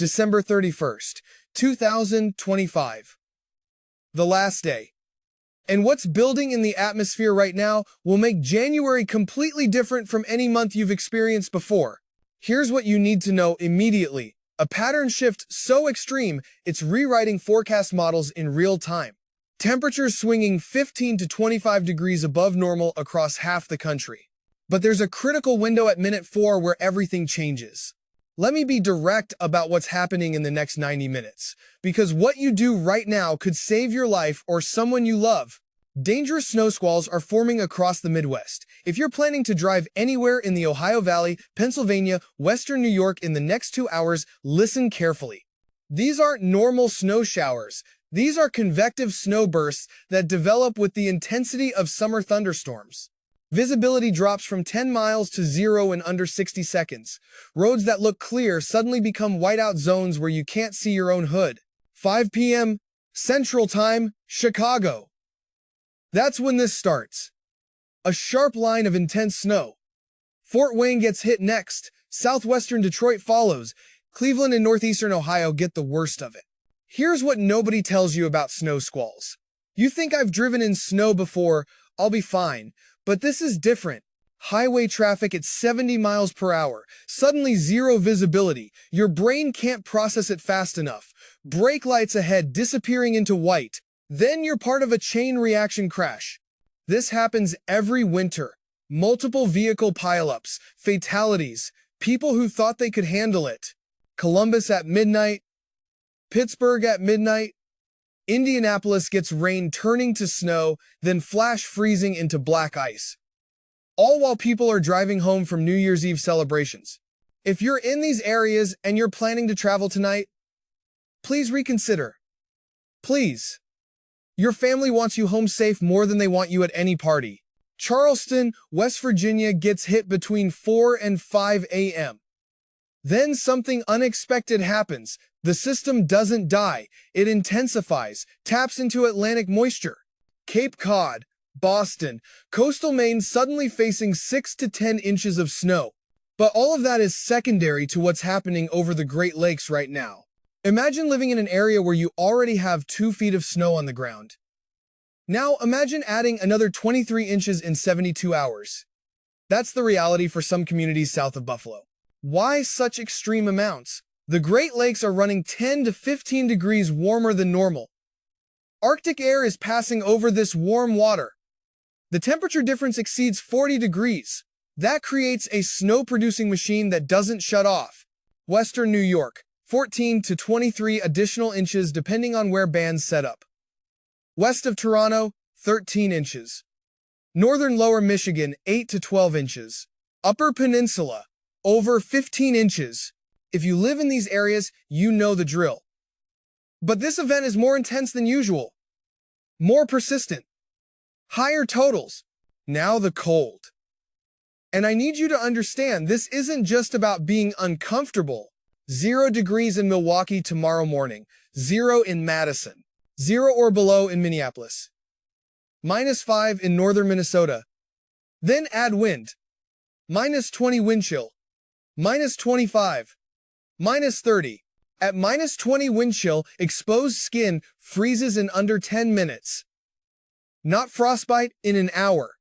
December 31st, 2025. The last day. And what's building in the atmosphere right now will make January completely different from any month you've experienced before. Here's what you need to know immediately. A pattern shift so extreme, it's rewriting forecast models in real time. Temperatures swinging 15 to 25 degrees above normal across half the country. But there's a critical window at minute 4 where everything changes. Let me be direct about what's happening in the next 90 minutes, because what you do right now could save your life or someone you love. Dangerous snow squalls are forming across the Midwest. If you're planning to drive anywhere in the Ohio Valley, Pennsylvania, Western New York in the next 2 hours, listen carefully. These aren't normal snow showers. These are convective snow bursts that develop with the intensity of summer thunderstorms. Visibility drops from 10 miles to 0 in under 60 seconds. Roads that look clear suddenly become whiteout zones where you can't see your own hood. 5 p.m. Central Time, Chicago. That's when this starts. A sharp line of intense snow. Fort Wayne gets hit next. Southwestern Detroit follows. Cleveland and northeastern Ohio get the worst of it. Here's what nobody tells you about snow squalls. You think I've driven in snow before, I'll be fine. But this is different. Highway traffic at 70 miles per hour. Suddenly zero visibility. Your brain can't process it fast enough. Brake lights ahead disappearing into white. Then you're part of a chain reaction crash. This happens every winter. Multiple vehicle pileups, fatalities, people who thought they could handle it. Columbus at midnight. Pittsburgh at midnight. Indianapolis gets rain turning to snow, then flash freezing into black ice. All while people are driving home from New Year's Eve celebrations. If you're in these areas and you're planning to travel tonight, please reconsider. Please. Your family wants you home safe more than they want you at any party. Charleston, West Virginia gets hit between 4 and 5 a.m. Then something unexpected happens. The system doesn't die. It intensifies, taps into Atlantic moisture. Cape Cod, Boston, coastal Maine suddenly facing 6 to 10 inches of snow. But all of that is secondary to what's happening over the Great Lakes right now. Imagine living in an area where you already have 2 feet of snow on the ground. Now imagine adding another 23 inches in 72 hours. That's the reality for some communities south of Buffalo. Why such extreme amounts? The Great Lakes are running 10 to 15 degrees warmer than normal. Arctic air is passing over this warm water. The temperature difference exceeds 40 degrees. That creates a snow-producing machine that doesn't shut off. Western New York, 14 to 23 additional inches depending on where bands set up. West of Toronto, 13 inches. Northern Lower Michigan, 8 to 12 inches. Upper Peninsula, over 15 inches. If you live in these areas, you know the drill. But this event is more intense than usual. More persistent. Higher totals. Now the cold. And I need you to understand, this isn't just about being uncomfortable. 0 degrees in Milwaukee tomorrow morning. 0 in Madison. 0 or below in Minneapolis. -5 in northern Minnesota. Then add wind. -20 wind chill. -25. -30. At -20 wind chill, exposed skin freezes in under 10 minutes. Not frostbite in an hour.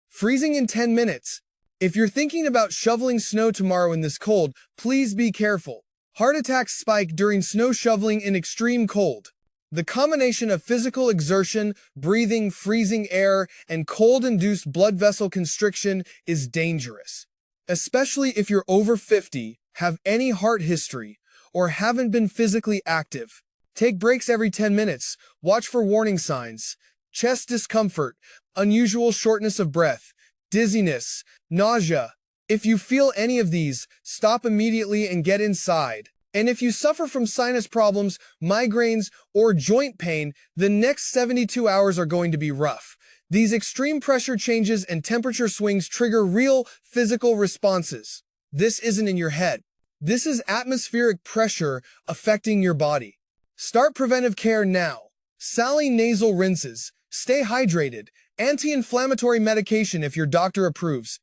Freezing in 10 minutes. If you're thinking about shoveling snow tomorrow in this cold, please be careful. Heart attacks spike during snow shoveling in extreme cold. The combination of physical exertion, breathing freezing air, and cold-induced blood vessel constriction is dangerous. Especially if you're over 50, have any heart history, or haven't been physically active. Take breaks every 10 minutes. Watch for warning signs. Chest discomfort, unusual shortness of breath, dizziness, nausea. If you feel any of these, stop immediately and get inside. And if you suffer from sinus problems, migraines, or joint pain, the next 72 hours are going to be rough. These extreme pressure changes and temperature swings trigger real physical responses. This isn't in your head. This is atmospheric pressure affecting your body. Start preventive care now. Saline nasal rinses. Stay hydrated. Anti-inflammatory medication if your doctor approves.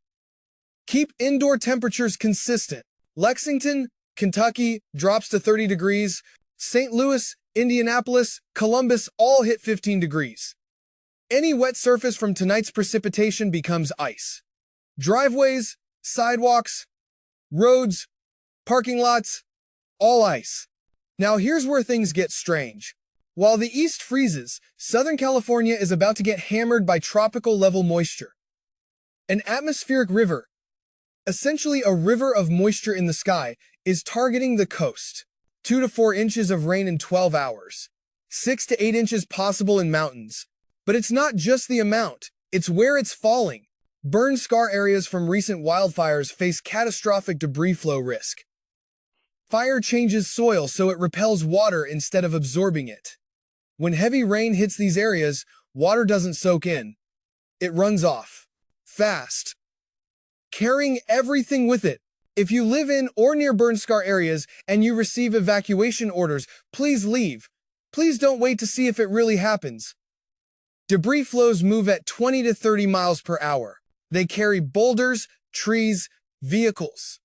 Keep indoor temperatures consistent. Lexington, Kentucky drops to 30 degrees. St. Louis, Indianapolis, Columbus all hit 15 degrees. Any wet surface from tonight's precipitation becomes ice. Driveways, sidewalks, roads, parking lots, all ice. Now here's where things get strange. While the east freezes, Southern California is about to get hammered by tropical level moisture. An atmospheric river, essentially a river of moisture in the sky, is targeting the coast. 2 to 4 inches of rain in 12 hours. 6 to 8 inches possible in mountains. But it's not just the amount, it's where it's falling. Burn scar areas from recent wildfires face catastrophic debris flow risk. Fire changes soil so it repels water instead of absorbing it. When heavy rain hits these areas, water doesn't soak in. It runs off. Fast. Carrying everything with it. If you live in or near burn scar areas and you receive evacuation orders, please leave. Please don't wait to see if it really happens. Debris flows move at 20 to 30 miles per hour. They carry boulders, trees, vehicles.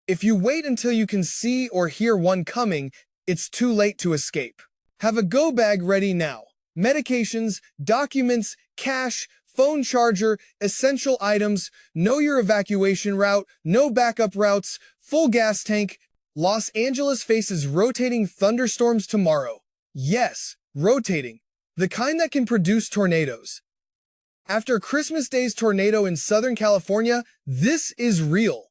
If you wait until you can see or hear one coming, it's too late to escape. Have a go bag ready now. Medications, documents, cash, phone charger, essential items, know your evacuation route, no backup routes, full gas tank. Los Angeles faces rotating thunderstorms tomorrow. Yes, rotating. The kind that can produce tornadoes. After Christmas Day's tornado in Southern California, this is real.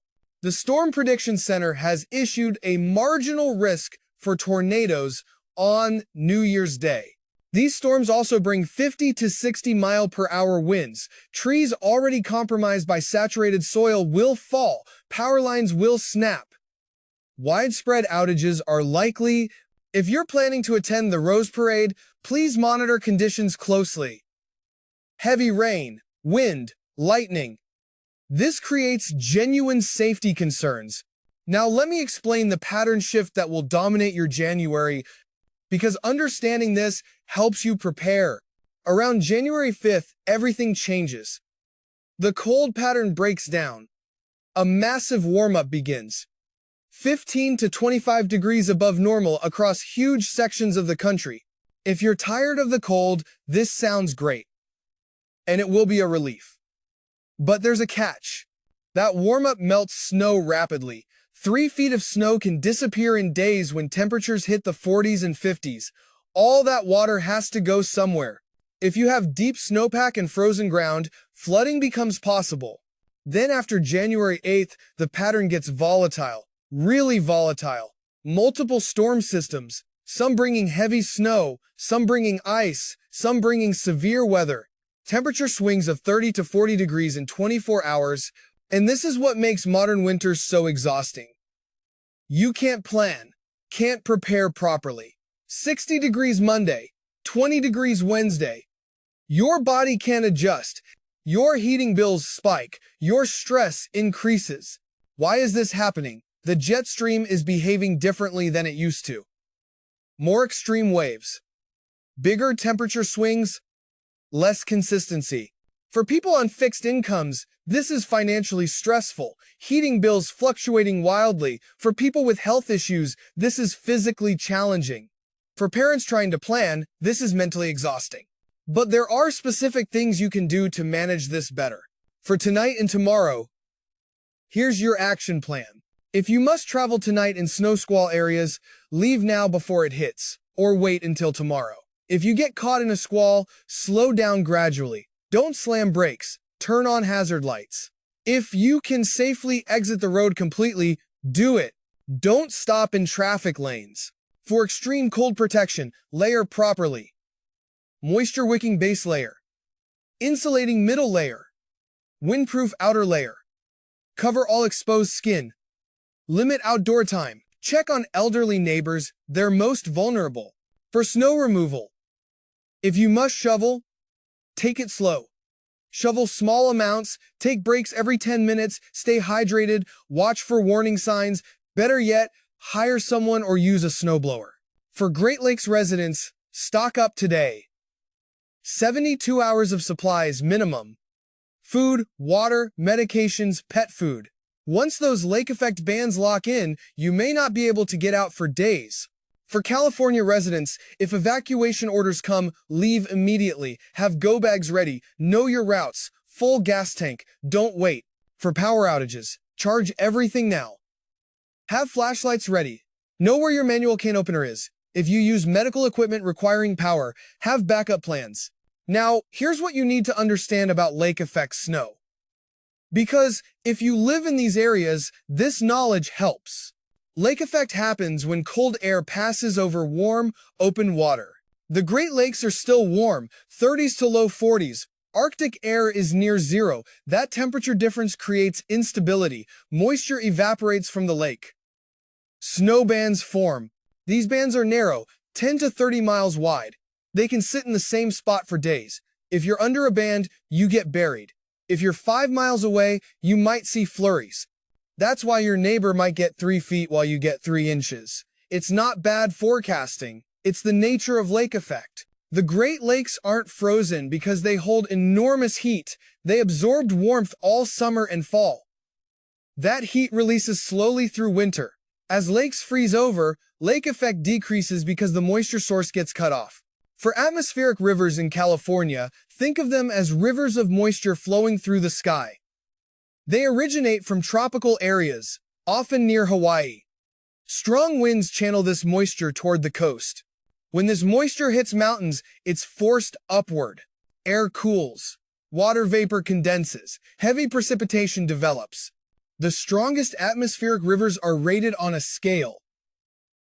The Storm Prediction Center has issued a marginal risk for tornadoes on New Year's Day. These storms also bring 50 to 60 mile per hour winds. Trees already compromised by saturated soil will fall. Power lines will snap. Widespread outages are likely. If you're planning to attend the Rose Parade, please monitor conditions closely. Heavy rain, wind, lightning. This creates genuine safety concerns. Now let me explain the pattern shift that will dominate your January, because understanding this helps you prepare. Around January 5th, everything changes. The cold pattern breaks down. A massive warm-up begins. 15 to 25 degrees above normal across huge sections of the country. If you're tired of the cold, this sounds great. And it will be a relief. But there's a catch. That warm-up melts snow rapidly. 3 feet of snow can disappear in days when temperatures hit the 40s and 50s. All that water has to go somewhere. If you have deep snowpack and frozen ground, flooding becomes possible. Then after January 8th, the pattern gets volatile. Really volatile. Multiple storm systems, some bringing heavy snow, some bringing ice, some bringing severe weather. Temperature swings of 30 to 40 degrees in 24 hours, and this is what makes modern winters so exhausting. You can't plan, can't prepare properly. 60 degrees Monday, 20 degrees Wednesday. Your body can't adjust. Your heating bills spike. Your stress increases. Why is this happening? The jet stream is behaving differently than it used to. More extreme waves. Bigger temperature swings. Less consistency. For people on fixed incomes, this is financially stressful. Heating bills fluctuating wildly. For people with health issues, this is physically challenging. For parents trying to plan, this is mentally exhausting. But there are specific things you can do to manage this better. For tonight and tomorrow, here's your action plan. If you must travel tonight in snow squall areas, leave now before it hits, or wait until tomorrow. If you get caught in a squall, slow down gradually. Don't slam brakes. Turn on hazard lights. If you can safely exit the road completely, do it. Don't stop in traffic lanes. For extreme cold protection, layer properly. Moisture wicking base layer. Insulating middle layer. Windproof outer layer. Cover all exposed skin. Limit outdoor time. Check on elderly neighbors, they're most vulnerable. For snow removal, if you must shovel, take it slow. Shovel small amounts, take breaks every 10 minutes, stay hydrated, watch for warning signs. Better yet, hire someone or use a snowblower. For Great Lakes residents, stock up today. 72 hours of supplies minimum. Food, water, medications, pet food. Once those lake effect bands lock in, you may not be able to get out for days. For California residents, if evacuation orders come, leave immediately. Have go bags ready. Know your routes. Full gas tank. Don't wait. For power outages, charge everything now. Have flashlights ready. Know where your manual can opener is. If you use medical equipment requiring power, have backup plans. Now, here's what you need to understand about lake effect snow. Because if you live in these areas, this knowledge helps. Lake effect happens when cold air passes over warm, open water. The Great Lakes are still warm, 30s to low 40s. Arctic air is near zero. That temperature difference creates instability. Moisture evaporates from the lake. Snow bands form. These bands are narrow, 10 to 30 miles wide. They can sit in the same spot for days. If you're under a band, you get buried. If you're 5 miles away, you might see flurries. That's why your neighbor might get 3 feet while you get 3 inches. It's not bad forecasting. It's the nature of lake effect. The Great Lakes aren't frozen because they hold enormous heat. They absorbed warmth all summer and fall. That heat releases slowly through winter. As lakes freeze over, lake effect decreases because the moisture source gets cut off. For atmospheric rivers in California, think of them as rivers of moisture flowing through the sky. They originate from tropical areas, often near Hawaii. Strong winds channel this moisture toward the coast. When this moisture hits mountains, it's forced upward. Air cools. Water vapor condenses. Heavy precipitation develops. The strongest atmospheric rivers are rated on a scale.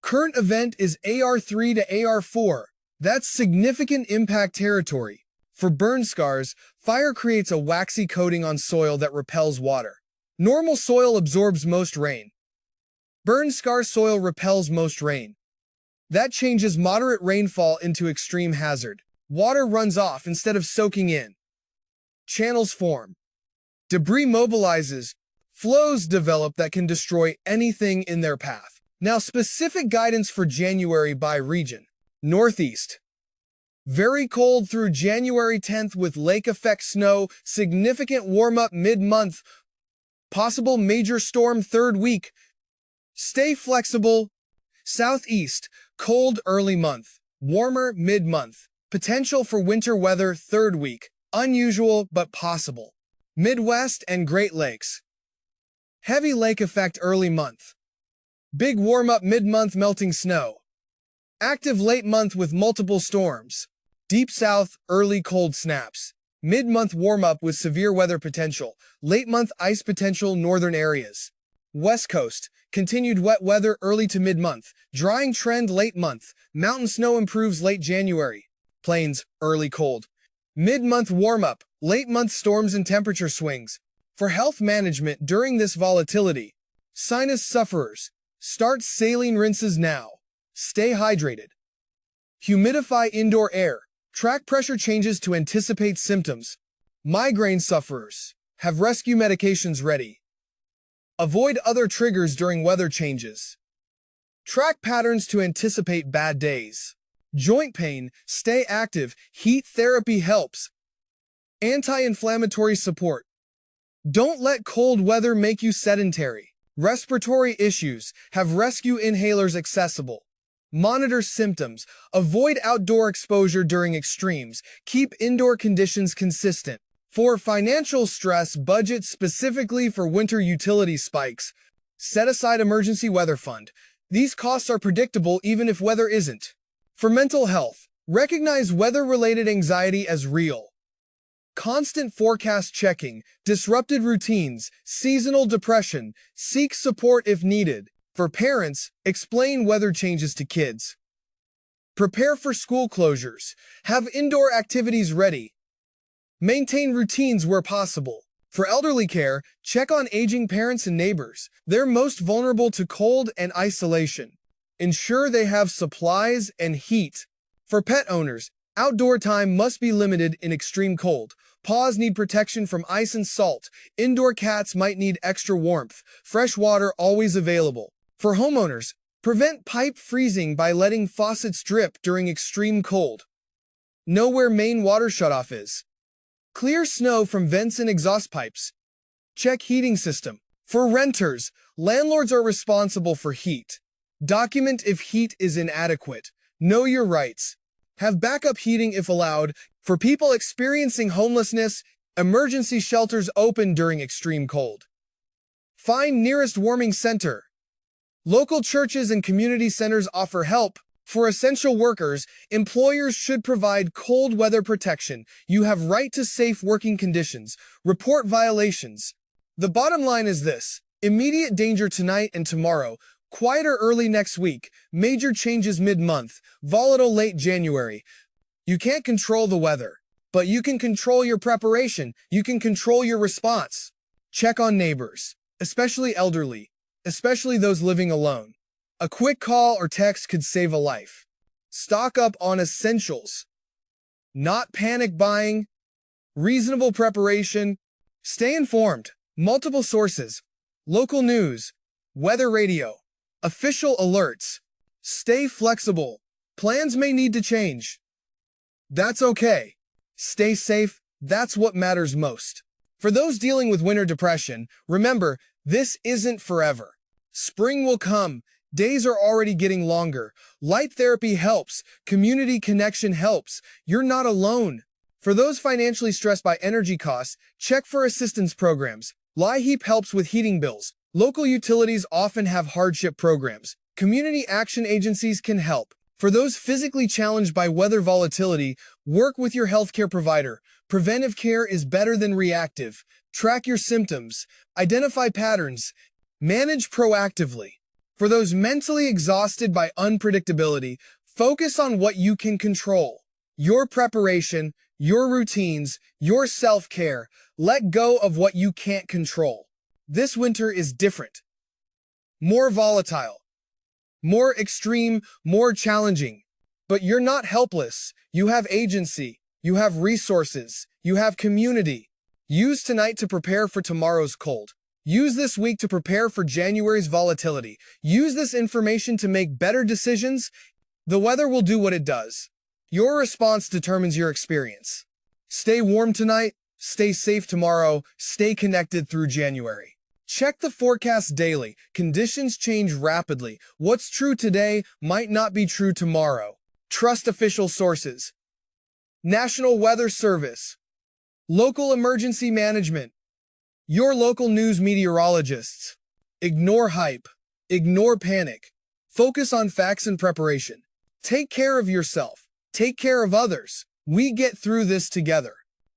Current event is AR3 to AR4. That's significant impact territory. For burn scars, fire creates a waxy coating on soil that repels water. Normal soil absorbs most rain. Burn scar soil repels most rain. That changes moderate rainfall into extreme hazard. Water runs off instead of soaking in. Channels form. Debris mobilizes. Flows develop that can destroy anything in their path. Now, specific guidance for January by region. Northeast. Very cold through January 10th with lake effect snow, significant warm-up mid-month, possible major storm third week. Stay flexible. Southeast, cold early month, warmer mid-month, potential for winter weather third week, unusual but possible. Midwest and Great Lakes. Heavy lake effect early month. Big warm-up mid-month melting snow. Active late month with multiple storms. Deep south, early cold snaps. Mid-month warm-up with severe weather potential. Late month ice potential northern areas. West Coast. Continued wet weather early to mid-month. Drying trend late month. Mountain snow improves late January. Plains, early cold. Mid-month warm-up. Late month storms and temperature swings. For health management during this volatility. Sinus sufferers. Start saline rinses now. Stay hydrated. Humidify indoor air. Track pressure changes to anticipate symptoms. Migraine sufferers. Have rescue medications ready. Avoid other triggers during weather changes. Track patterns to anticipate bad days. Joint pain, stay active. Heat therapy helps. Anti-inflammatory support. Don't let cold weather make you sedentary. Respiratory issues, have rescue inhalers accessible. Monitor symptoms. Avoid outdoor exposure during extremes. Keep indoor conditions consistent. For financial stress, budget specifically for winter utility spikes. Set aside emergency weather fund. These costs are predictable even if weather isn't. For mental health, recognize weather-related anxiety as real. Constant forecast checking, disrupted routines, seasonal depression, seek support if needed. For parents, explain weather changes to kids. Prepare for school closures. Have indoor activities ready. Maintain routines where possible. For elderly care, check on aging parents and neighbors. They're most vulnerable to cold and isolation. Ensure they have supplies and heat. For pet owners, outdoor time must be limited in extreme cold. Paws need protection from ice and salt. Indoor cats might need extra warmth. Fresh water always available. For homeowners, prevent pipe freezing by letting faucets drip during extreme cold. Know where main water shutoff is. Clear snow from vents and exhaust pipes. Check heating system. For renters, landlords are responsible for heat. Document if heat is inadequate. Know your rights. Have backup heating if allowed. For people experiencing homelessness, emergency shelters open during extreme cold. Find nearest warming center. Local churches and community centers offer help. For essential workers, employers should provide cold weather protection. You have right to safe working conditions. Report violations. The bottom line is this: immediate danger tonight and tomorrow, quieter early next week, major changes mid-month, volatile late January. You can't control the weather, but you can control your preparation. You can control your response. Check on neighbors, especially elderly, especially those living alone. A quick call or text could save a life. Stock up on essentials. Not panic buying. Reasonable preparation. Stay informed. Multiple sources. Local news. Weather radio. Official alerts. Stay flexible. Plans may need to change. That's okay. Stay safe. That's what matters most. For those dealing with winter depression, remember, this isn't forever. Spring will come. Days are already getting longer. Light therapy helps. Community connection helps. You're not alone. For those financially stressed by energy costs, check for assistance programs. LIHEAP helps with heating bills. Local utilities often have hardship programs. Community action agencies can help. For those physically challenged by weather volatility, work with your healthcare provider. Preventive care is better than reactive. Track your symptoms. Identify patterns. Manage proactively. For those mentally exhausted by unpredictability, focus on what you can control. Your preparation, your routines, your self-care. Let go of what you can't control. This winter is different. More volatile. More extreme, more challenging. But you're not helpless. You have agency. You have resources. You have community. Use tonight to prepare for tomorrow's cold. Use this week to prepare for January's volatility. Use this information to make better decisions. The weather will do what it does. Your response determines your experience. Stay warm tonight. Stay safe tomorrow. Stay connected through January. Check the forecast daily. Conditions change rapidly. What's true today might not be true tomorrow. Trust official sources. National Weather Service. Local emergency management. Your local news meteorologists. Ignore hype. Ignore panic. Focus on facts and preparation. Take care of yourself. Take care of others. We get through this together.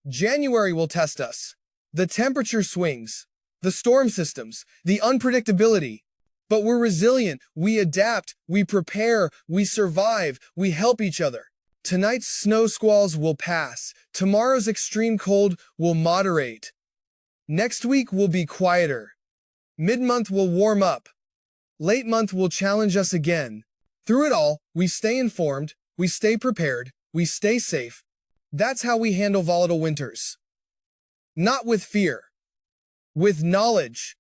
January will test us. The temperature swings. The storm systems. The unpredictability. But we're resilient. We adapt. We prepare. We survive. We help each other. Tonight's snow squalls will pass. Tomorrow's extreme cold will moderate. Next week will be quieter. Mid-month will warm up. Late month will challenge us again. Through it all, we stay informed, we stay prepared, we stay safe. That's how we handle volatile winters. Not with fear. With knowledge.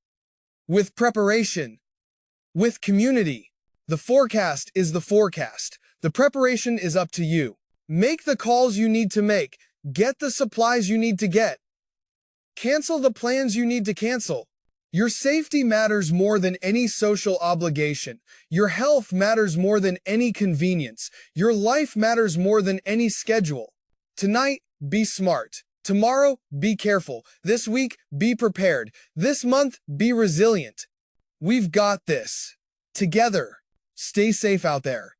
With preparation. With community. The forecast is the forecast. The preparation is up to you. Make the calls you need to make. Get the supplies you need to get. Cancel the plans you need to cancel. Your safety matters more than any social obligation. Your health matters more than any convenience. Your life matters more than any schedule. Tonight, be smart. Tomorrow, be careful. This week, be prepared. This month, be resilient. We've got this. Together. Stay safe out there.